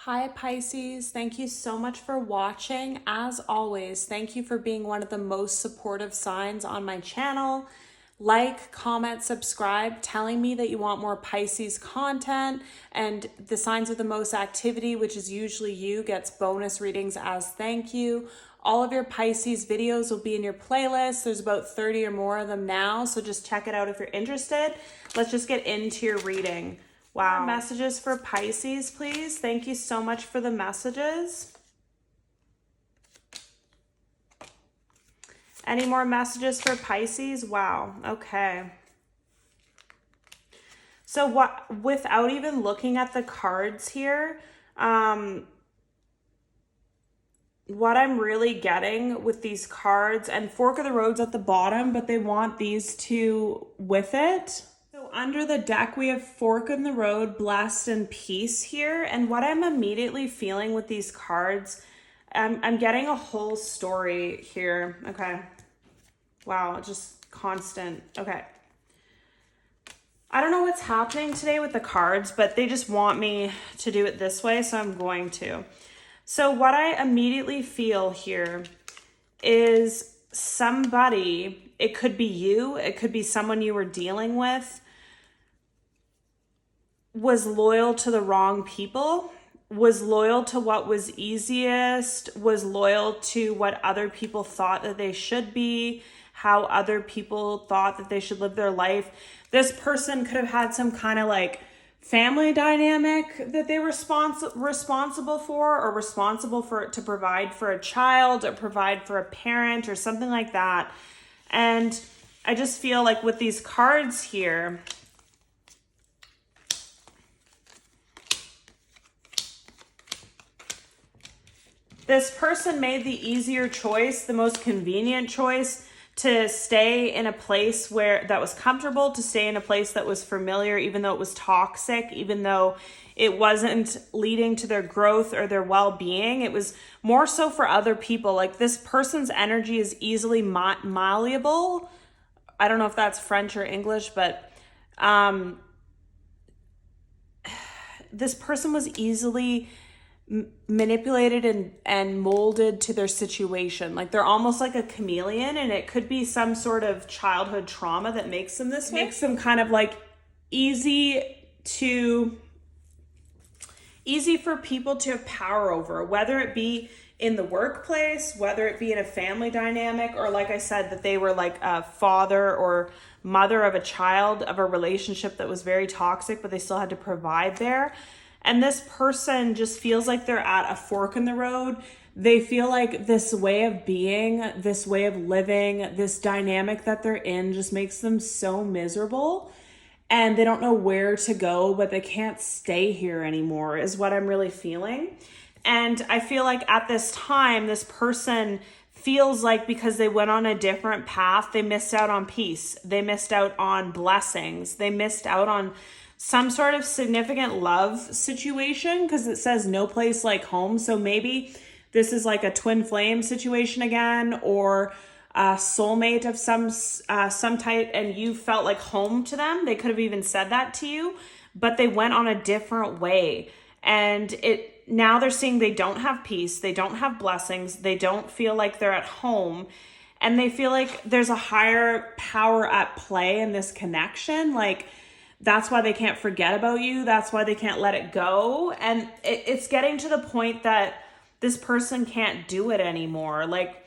Hi Pisces, thank you so much for watching. As always, thank you for being one of the most supportive signs on my channel. Like, comment, subscribe, telling me that you want more Pisces content, and the signs with the most activity, which is usually you, gets bonus readings as thank you. All of your Pisces videos will be in your playlist. There's about 30 or more of them now, so just check it out if you're interested. Let's just get into your reading. Wow. Messages for Pisces, please. Thank you so much for the messages. Any more messages for Pisces? Wow. Okay. So without even looking at the cards here, what I'm really getting with these cards, and Fork of the Road's at the bottom, but they want these two with it. So under the deck, we have Fork in the Road, Blessed, and Peace here. And what I'm immediately feeling with these cards, I'm getting a whole story here. Okay. Wow, just constant. Okay. I don't know what's happening today with the cards, but they just want me to do it this way, so I'm going to. So what I immediately feel here is somebody, it could be you, it could be someone you were dealing with, was loyal to the wrong people, was loyal to what was easiest, was loyal to what other people thought that they should be, how other people thought that they should live their life. This person could have had some kind of like family dynamic that they were responsible for, or responsible for to provide for a child or provide for a parent or something like that. And I just feel like with these cards here, this person made the easier choice, the most convenient choice, to stay in a place that was comfortable, to stay in a place that was familiar, even though it was toxic, even though it wasn't leading to their growth or their well-being. It was more so for other people. Like, this person's energy is easily malleable. I don't know if that's French or English, but this person was easily manipulated and molded to their situation. Like, they're almost like a chameleon, and it could be some sort of childhood trauma that makes them this way. Makes them kind of like easy for people to have power over, whether it be in the workplace, whether it be in a family dynamic, or like I said, that they were like a father or mother of a child of a relationship that was very toxic, but they still had to provide there. And this person just feels like they're at a fork in the road. They feel like this way of being, this way of living, this dynamic that they're in just makes them so miserable. And they don't know where to go, but they can't stay here anymore, is what I'm really feeling. And I feel like at this time, this person feels like because they went on a different path, they missed out on peace. They missed out on blessings. They missed out on some sort of significant love situation, because it says no place like home. So maybe this is like a twin flame situation again, or a soulmate of some type, and you felt like home to them. They could have even said that to you, but they went on a different way. And now they're seeing they don't have peace, they don't have blessings, they don't feel like they're at home, and they feel like there's a higher power at play in this connection. Like, that's why they can't forget about you. That's why they can't let it go. And it's getting to the point that this person can't do it anymore. Like,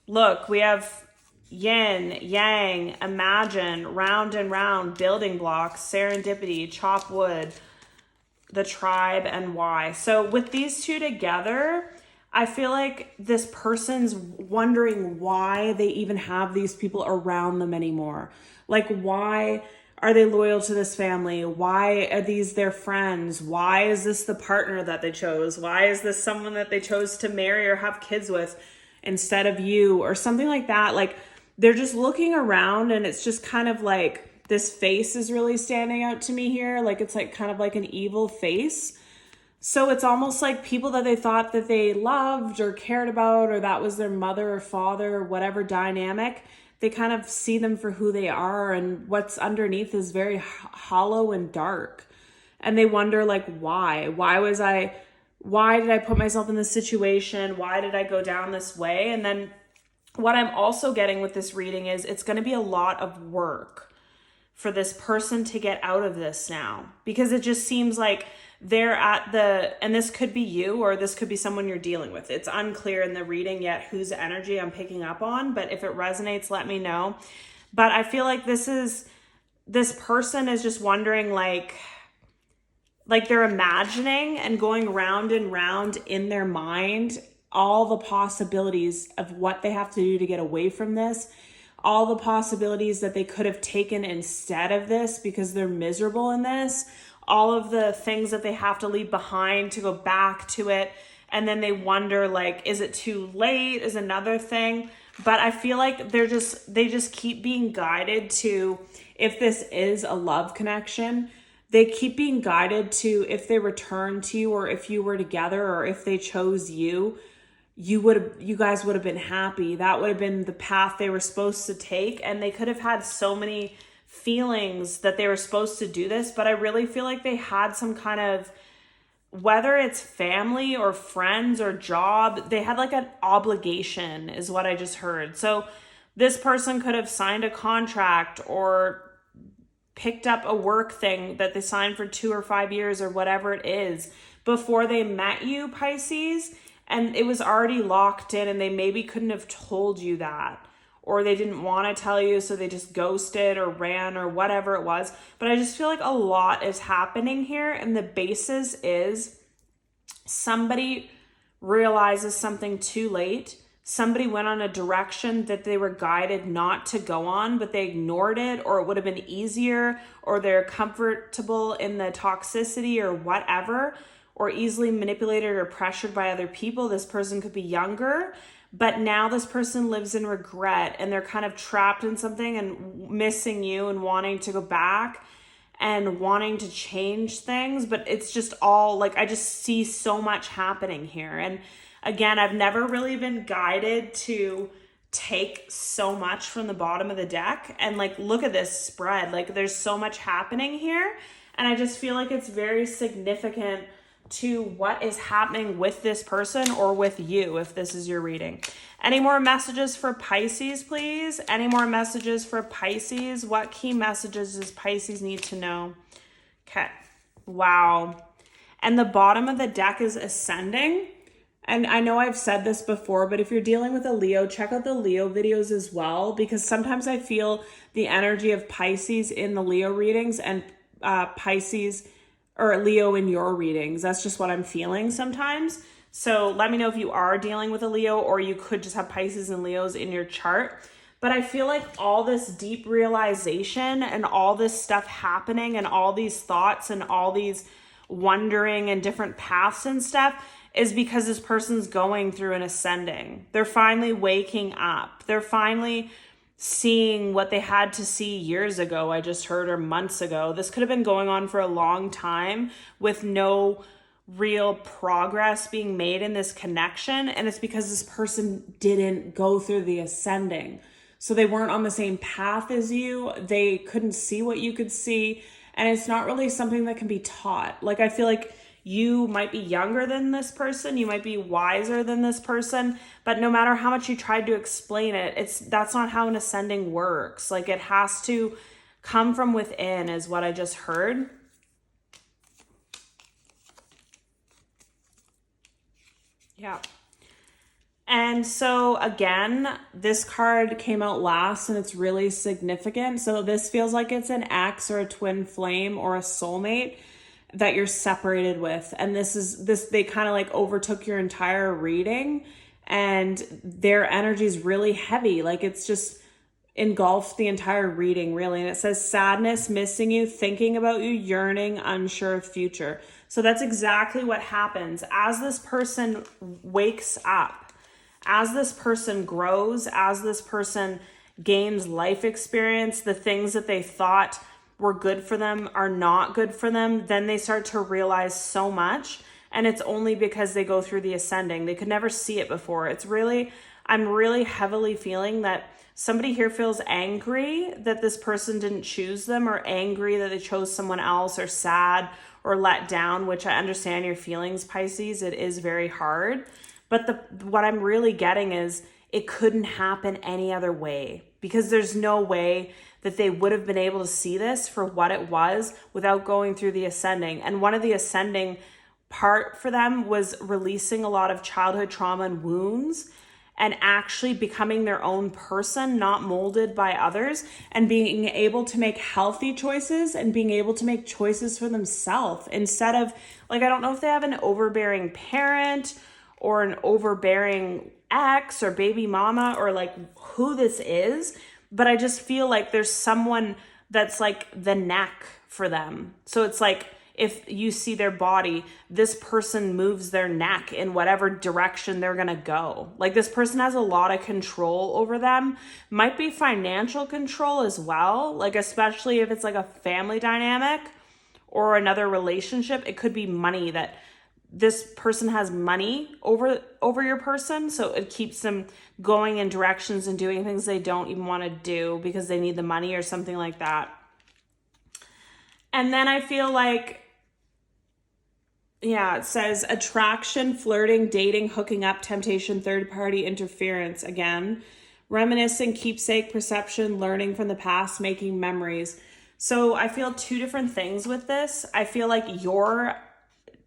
look, we have yin, yang, imagine, round and round, building blocks, serendipity, chop wood, the tribe, and why. So with these two together, I feel like this person's wondering why they even have these people around them anymore. Like, why are they loyal to this family? Why are these their friends? Why is this the partner that they chose? Why is this someone that they chose to marry or have kids with instead of you, or something like that? Like, they're just looking around, and it's just kind of like this face is really standing out to me here. Like, it's like kind of like an evil face. So it's almost like people that they thought that they loved or cared about, or that was their mother or father or whatever dynamic, they kind of see them for who they are, and what's underneath is very hollow and dark. And they wonder, like, why was I why did I put myself in this situation? Why did I go down this way? And then what I'm also getting with this reading is it's going to be a lot of work for this person to get out of this now, because it just seems like they're at the, and this could be you or this could be someone you're dealing with. It's unclear in the reading yet whose energy I'm picking up on, but if it resonates, let me know. But I feel like this person is just wondering, like they're imagining and going round and round in their mind all the possibilities of what they have to do to get away from this, all the possibilities that they could have taken instead of this because they're miserable in this, all of the things that they have to leave behind to go back to it. And then they wonder, like, is it too late is another thing. But I feel like they just keep being guided to, if this is a love connection, they keep being guided to, if they return to you or if you were together or if they chose you, you guys would have been happy. That would have been the path they were supposed to take. And they could have had so many feelings that they were supposed to do this. But I really feel like they had some kind of, whether it's family or friends or job, they had like an obligation is what I just heard. So this person could have signed a contract or picked up a work thing that they signed for 2 or 5 years or whatever it is before they met you, Pisces, and it was already locked in and they maybe couldn't have told you that, or they didn't want to tell you, so they just ghosted or ran or whatever it was. But I just feel like a lot is happening here, and the basis is somebody realizes something too late. Somebody went on a direction that they were guided not to go on, but they ignored it, or it would have been easier, or they're comfortable in the toxicity or whatever, or easily manipulated or pressured by other people. This person could be younger, but now this person lives in regret and they're kind of trapped in something and missing you and wanting to go back and wanting to change things. But it's just all like, I just see so much happening here. And again, I've never really been guided to take so much from the bottom of the deck and like, look at this spread. Like there's so much happening here. And I just feel like it's very significant to what is happening with this person or with you, if this is your reading. Any more messages for Pisces, please? Any more messages for Pisces? What key messages does Pisces need to know? Okay. Wow. And the bottom of the deck is ascending. And I know I've said this before, but if you're dealing with a Leo, check out the Leo videos as well, because sometimes I feel the energy of Pisces in the Leo readings and Pisces or Leo in your readings. That's just what I'm feeling sometimes. So let me know if you are dealing with a Leo, or you could just have Pisces and Leos in your chart. But I feel like all this deep realization and all this stuff happening and all these thoughts and all these wondering and different paths and stuff is because this person's going through an ascending. They're finally waking up. They're finally seeing what they had to see years ago, I just heard, or months ago. This could have been going on for a long time with no real progress being made in this connection. And it's because this person didn't go through the ascending. So they weren't on the same path as you. They couldn't see what you could see. And it's not really something that can be taught. Like, I feel like you might be younger than this person, you might be wiser than this person, but no matter how much you tried to explain it, that's not how an ascending works. Like, it has to come from within is what I just heard. Yeah. And so again, this card came out last and it's really significant. So this feels like it's an ex or a twin flame or a soulmate that you're separated with. And they kind of like overtook your entire reading, and their energy is really heavy. Like, it's just engulfed the entire reading, really. And it says sadness, missing you, thinking about you, yearning, unsure of future. So that's exactly what happens as this person wakes up, as this person grows, as this person gains life experience. The things that they thought were good for them are not good for them. Then they start to realize so much, and it's only because they go through the ascending. They could never see it before. I'm really heavily feeling that somebody here feels angry that this person didn't choose them, or angry that they chose someone else, or sad, or let down, which I understand your feelings, Pisces. It is very hard. But what I'm really getting is it couldn't happen any other way, because there's no way that they would have been able to see this for what it was without going through the ascending. And one of the ascending part for them was releasing a lot of childhood trauma and wounds and actually becoming their own person, not molded by others, and being able to make healthy choices and being able to make choices for themselves instead of, like, I don't know if they have an overbearing parent or an overbearing ex or baby mama or like who this is, but I just feel like there's someone that's like the neck for them. So it's like, if you see their body, this person moves their neck in whatever direction they're going to go. Like, this person has a lot of control over them. Might be financial control as well. Like, especially if it's like a family dynamic or another relationship, it could be money, that this person has money over your person. So it keeps them going in directions and doing things they don't even want to do because they need the money or something like that. And then I feel like, yeah, it says attraction, flirting, dating, hooking up, temptation, third party interference. Again, reminiscing, keepsake, perception, learning from the past, making memories. So I feel two different things with this. I feel like you're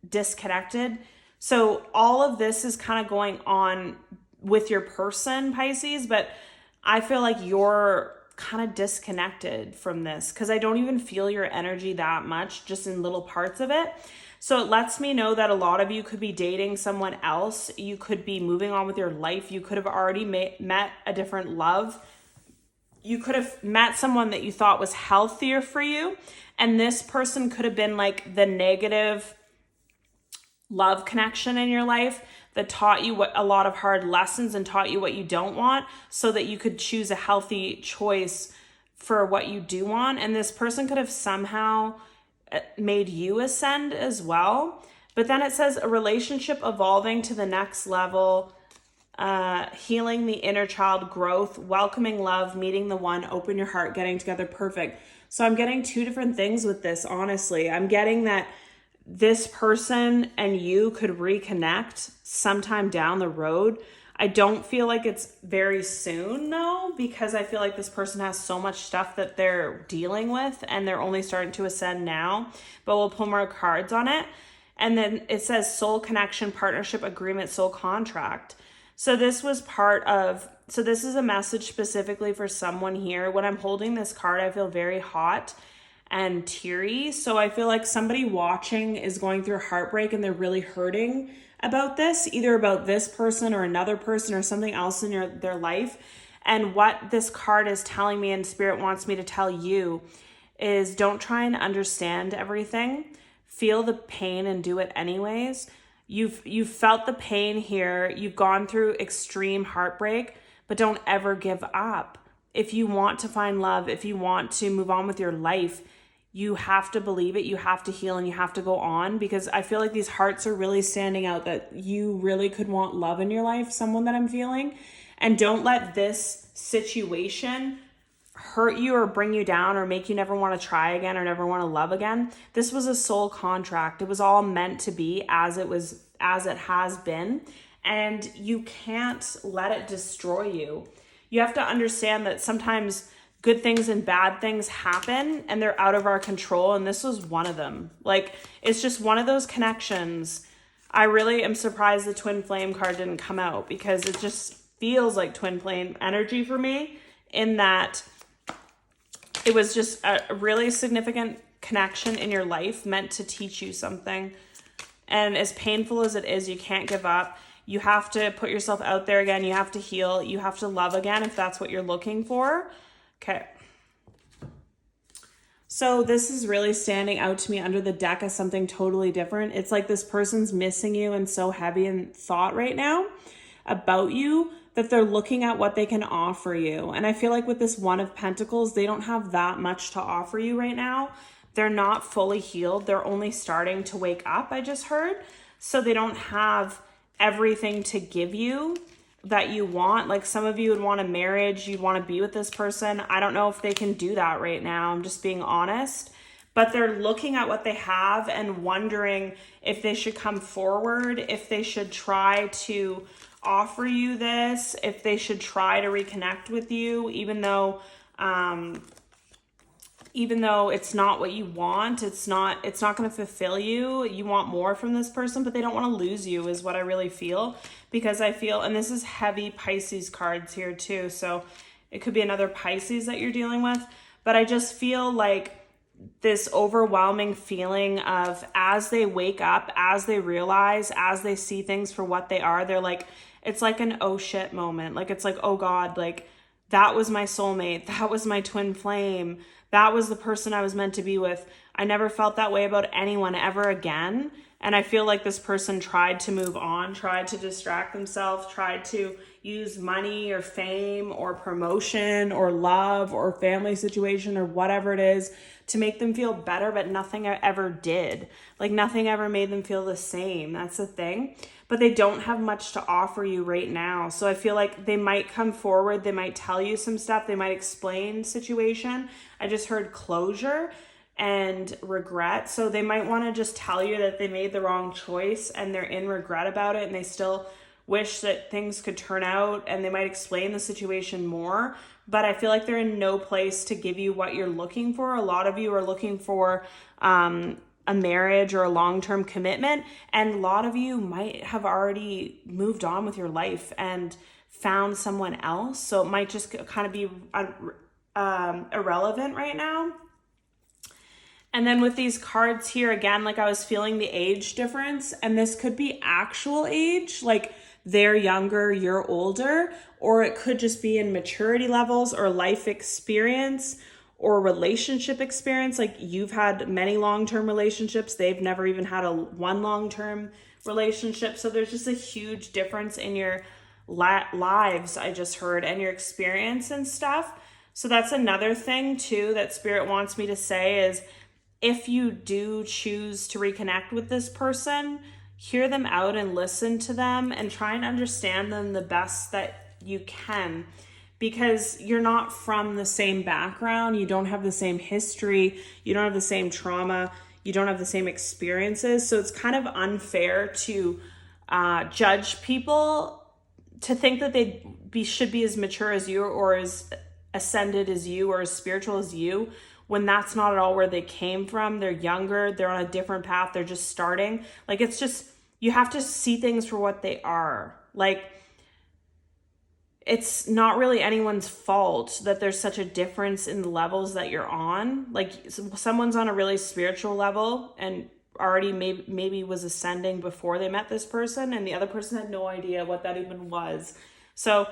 disconnected. So all of this is kind of going on with your person, Pisces, but I feel like you're kind of disconnected from this because I don't even feel your energy that much, just in little parts of it. So it lets me know that a lot of you could be dating someone else. You could be moving on with your life. You could have already met a different love. You could have met someone that you thought was healthier for you. And this person could have been like the negative love connection in your life that taught you a lot of hard lessons and taught you what you don't want so that you could choose a healthy choice for what you do want. And this person could have somehow made you ascend as well. But then it says a relationship evolving to the next level, healing the inner child, growth, welcoming love, meeting the one, open your heart, getting together, perfect. So I'm getting two different things with this, honestly. I'm getting that this person and you could reconnect sometime down the road. I don't feel like it's very soon, though, because I feel like this person has so much stuff that they're dealing with and they're only starting to ascend now, but we'll pull more cards on it. And then it says soul connection, partnership, agreement, soul contract. So this was so this is a message specifically for someone here. When I'm holding this card, I feel very hot and teary. So I feel like somebody watching is going through heartbreak and they're really hurting about this, either about this person or another person or something else in their life. And what this card is telling me and Spirit wants me to tell you is don't try and understand everything. Feel the pain and do it anyways. You've felt the pain here. You've gone through extreme heartbreak, but don't ever give up. If you want to find love, if you want to move on with your life, you have to believe it, you have to heal, and you have to go on, because I feel like these hearts are really standing out that you really could want love in your life, someone that I'm feeling. And don't let this situation hurt you or bring you down or make you never want to try again or never want to love again. This was a soul contract. It was all meant to be as it has been. And you can't let it destroy you. You have to understand that sometimes good things and bad things happen and they're out of our control. And this was one of them. Like, it's just one of those connections. I really am surprised the twin flame card didn't come out, because it just feels like twin flame energy for me, in that it was just a really significant connection in your life meant to teach you something. And as painful as it is, you can't give up. You have to put yourself out there again. You have to heal. You have to love again if that's what you're looking for. Okay. So this is really standing out to me under the deck as something totally different. It's like this person's missing you and so heavy in thought right now about you that they're looking at what they can offer you. And I feel like with this One of Pentacles, they don't have that much to offer you right now. They're not fully healed. They're only starting to wake up, I just heard. So they don't have everything to give you that you want. Like, some of you would want a marriage, you'd want to be with this person. I don't know if they can do that right now. I'm just being honest. but they're looking at what they have and wondering if they should come forward, if they should try to offer you this, if they should try to reconnect with you, even though it's not what you want, it's not going to fulfill you. You want more from this person, but they don't want to lose you is what I really feel, because I feel, and this is heavy Pisces cards here too, so it could be another Pisces that you're dealing with, but I just feel like this overwhelming feeling of, as they wake up, as they realize, as they see things for what they are, they're like, it's like an oh shit moment. Like, it's like, oh God, like that was my soulmate. That was my twin flame. That was the person I was meant to be with. I never felt that way about anyone ever again. And I feel like this person tried to move on, tried to distract themselves, tried to use money or fame or promotion or love or family situation or whatever it is to make them feel better, but nothing ever did. Like, nothing ever made them feel the same. That's the thing. But they don't have much to offer you right now. So I feel like they might come forward. They might tell you some stuff. They might explain situation. I just heard closure and regret. So they might want to just tell you that they made the wrong choice and they're in regret about it, and they still wish that things could turn out, and they might explain the situation more. But I feel like they're in no place to give you what you're looking for. A lot of you are looking for a marriage or a long-term commitment, and a lot of you might have already moved on with your life and found someone else. So it might just kind of be irrelevant right now. And then with these cards here, again, like I was feeling the age difference, and this could be actual age, like they're younger, you're older, or it could just be in maturity levels or life experience or relationship experience. Like, you've had many long-term relationships. They've never even had one long-term relationship. So there's just a huge difference in your lives, I just heard, and your experience and stuff. So that's another thing too that Spirit wants me to say is, if you do choose to reconnect with this person, hear them out and listen to them and try and understand them the best that you can, because you're not from the same background. You don't have the same history. You don't have the same trauma. You don't have the same experiences. So it's kind of unfair to judge people, to think that should be as mature as you or as ascended as you or as spiritual as you, when that's not at all where they came from. They're younger, they're on a different path, they're just starting. Like, it's just, you have to see things for what they are. Like, it's not really anyone's fault that there's such a difference in the levels that you're on. Like, someone's on a really spiritual level and already maybe was ascending before they met this person, and the other person had no idea what that even was. So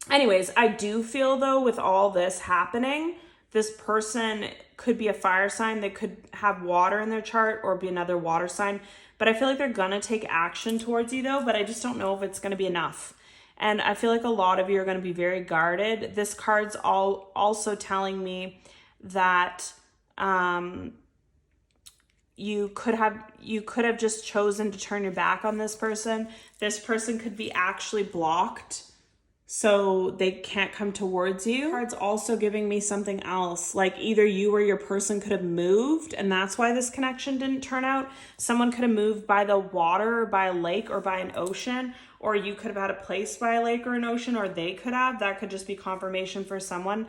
anyways, I do feel though, with all this happening, this person could be a fire sign. They could have water in their chart or be another water sign. But I feel like they're going to take action towards you though, but I just don't know if it's going to be enough. And I feel like a lot of you are going to be very guarded. This card's also telling me that you could have just chosen to turn your back on this person. This person could be actually blocked, so they can't come towards you. Card's also giving me something else. Like, either you or your person could have moved, and that's why this connection didn't turn out. Someone could have moved by the water or by a lake or by an ocean, or you could have had a place by a lake or an ocean, or they could have. That could just be confirmation for someone.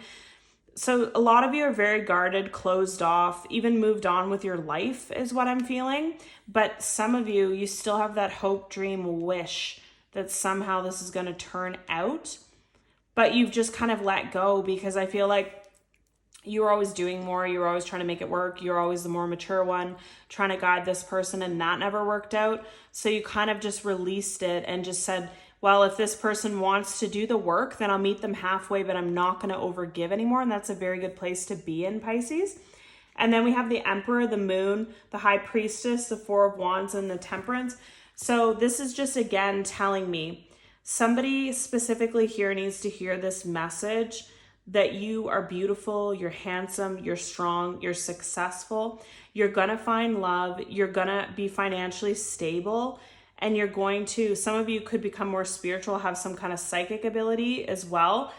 So a lot of you are very guarded, closed off, even moved on with your life is what I'm feeling. But some of you still have that hope, dream, wish that somehow this is going to turn out, but you've just kind of let go, because I feel like you were always doing more. You were always trying to make it work. You're always the more mature one, trying to guide this person, and that never worked out. So you kind of just released it and just said, well, if this person wants to do the work, then I'll meet them halfway, but I'm not going to overgive anymore. And that's a very good place to be in, Pisces. And then we have the Emperor, the Moon, the High Priestess, the Four of Wands, and the Temperance. So this is just, again, telling me somebody specifically here needs to hear this message that you are beautiful, you're handsome, you're strong, you're successful, you're going to find love, you're going to be financially stable, and you're going to, some of you could become more spiritual, have some kind of psychic ability as well.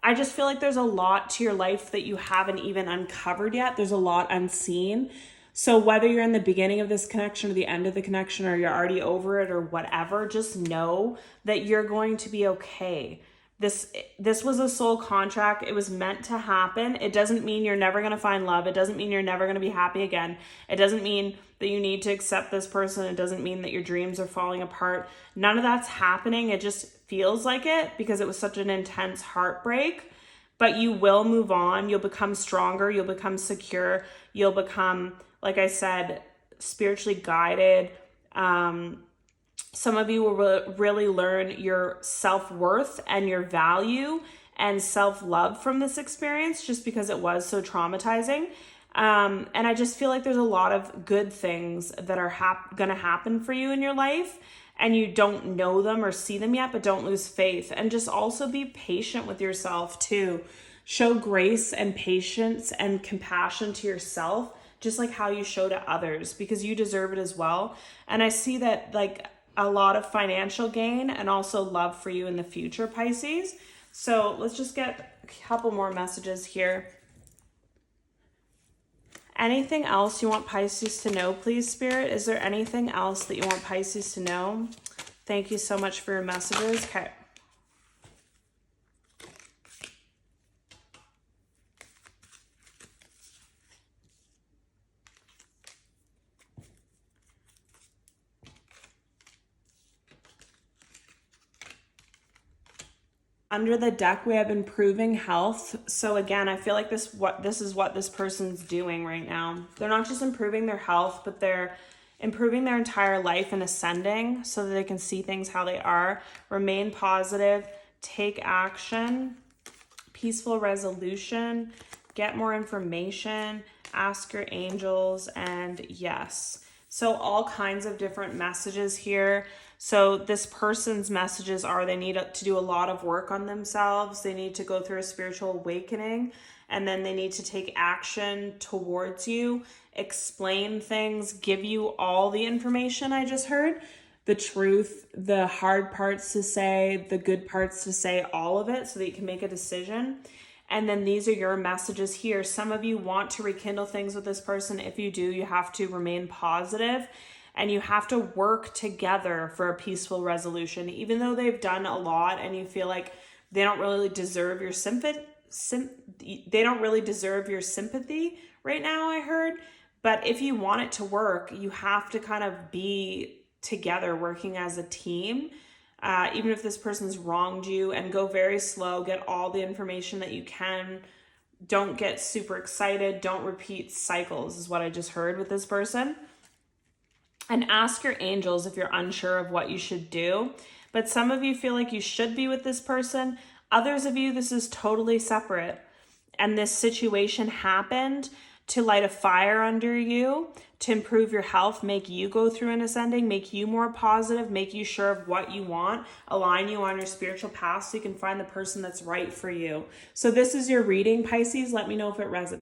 I just feel like there's a lot to your life that you haven't even uncovered yet. There's a lot unseen. So whether you're in the beginning of this connection or the end of the connection, or you're already over it or whatever, just know that you're going to be okay. This was a soul contract. It was meant to happen. It doesn't mean you're never going to find love. It doesn't mean you're never going to be happy again. It doesn't mean that you need to accept this person. It doesn't mean that your dreams are falling apart. None of that's happening. It just feels like it because it was such an intense heartbreak. But you will move on. You'll become stronger. You'll become secure. You'll become, like I said, spiritually guided. Some of you will really learn your self-worth and your value and self-love from this experience just because it was so traumatizing. And I just feel like there's a lot of good things that are going to happen for you in your life, and you don't know them or see them yet, but don't lose faith. And just also be patient with yourself too. Show grace and patience and compassion to yourself, just like how you show to others, because you deserve it as well. And I see that like a lot of financial gain and also love for you in the future, Pisces. So let's just get a couple more messages here. Anything else you want Pisces to know, please, Spirit? Is there anything else that you want Pisces to know? Thank you so much for your messages. Okay. Under the deck, we have improving health. So again, I feel like this is what this person's doing right now. They're not just improving their health, but they're improving their entire life and ascending so that they can see things how they are. Remain positive, take action, peaceful resolution, get more information, ask your angels, and yes. So all kinds of different messages here. So this person's messages are they need to do a lot of work on themselves. They need to go through a spiritual awakening, and then they need to take action towards you, explain things, give you all the information I just heard, the truth, the hard parts to say, the good parts to say, all of it so that you can make a decision. And then these are your messages here. Some of you want to rekindle things with this person. If you do, you have to remain positive. And you have to work together for a peaceful resolution, even though they've done a lot and you feel like they don't really deserve your sympathy. They don't really deserve your sympathy right now, I heard. But if you want it to work, you have to kind of be together working as a team. Even if this person's wronged you, and go very slow, get all the information that you can. Don't get super excited. Don't repeat cycles is what I just heard with this person. And ask your angels if you're unsure of what you should do. But some of you feel like you should be with this person. Others of you, this is totally separate. And this situation happened to light a fire under you, to improve your health, make you go through an ascending, make you more positive, make you sure of what you want, align you on your spiritual path so you can find the person that's right for you. So this is your reading, Pisces. Let me know if it resonates.